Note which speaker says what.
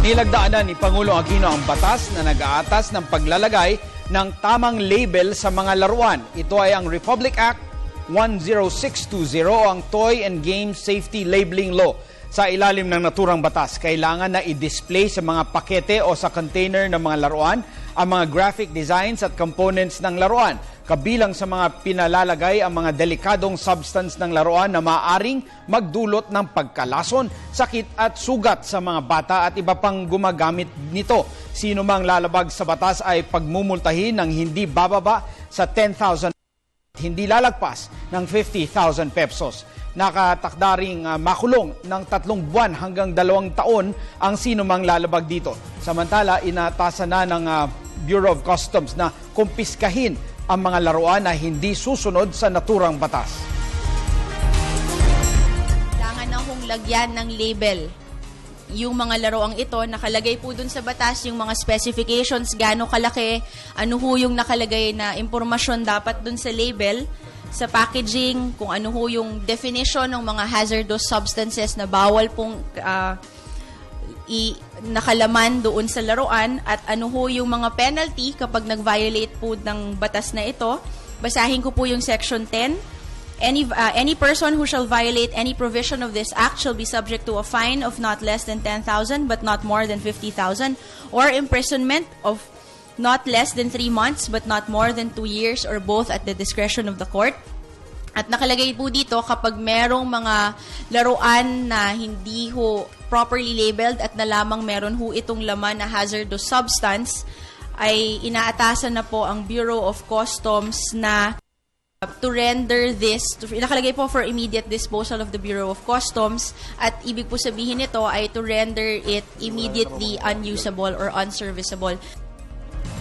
Speaker 1: Nilagdaanan ni Pangulong Aquino ang batas na nag-aatas ng paglalagay ng tamang label sa mga laruan. Ito ay ang Republic Act 10620 o ang Toy and Game Safety Labeling Law. Sa ilalim ng naturang batas, kailangan na i-display sa mga pakete o sa container ng mga laruan ang mga graphic designs at components ng laruan. Kabilang sa mga pinalalagay ang mga delikadong substance ng laruan na maaaring magdulot ng pagkalason, sakit at sugat sa mga bata at iba pang gumagamit nito. Sino mang lalabag sa batas ay pagmumultahin ng hindi bababa sa 10,000 hindi lalagpas ng 50,000 pesos. Nakatakda ring makulong ng 3 buwan hanggang 2 taon ang sino mang lalabag dito. Samantala, inatasan na ng Bureau of Customs na kumpiskahin ang mga laruan na hindi susunod sa naturang batas.
Speaker 2: Kailangan na hong lagyan ng label yung mga laruang ito. Nakalagay po dun sa batas yung mga specifications, gaano kalaki, ano ho yung nakalagay na impormasyon dapat dun sa label, sa packaging, kung ano ho yung definition ng mga hazardous substances na bawal pong nakalaman doon sa laruan, at ano ho yung mga penalty kapag nag-violate po ng batas na ito. Basahin ko po yung Section 10. Any person who shall violate any provision of this act shall be subject to a fine of not less than 10,000 but not more than 50,000, or imprisonment of not less than 3 months but not more than 2 years, or both at the discretion of the court. At nakalagay po dito, kapag merong mga laruan na hindi ho properly labeled at na lamang meron ho itong laman na hazardous substance, ay inaatasan na po ang Bureau of Customs na to render this, nakalagay po for immediate disposal of the Bureau of Customs, at ibig po sabihin nito ay to render it immediately unusable or unserviceable.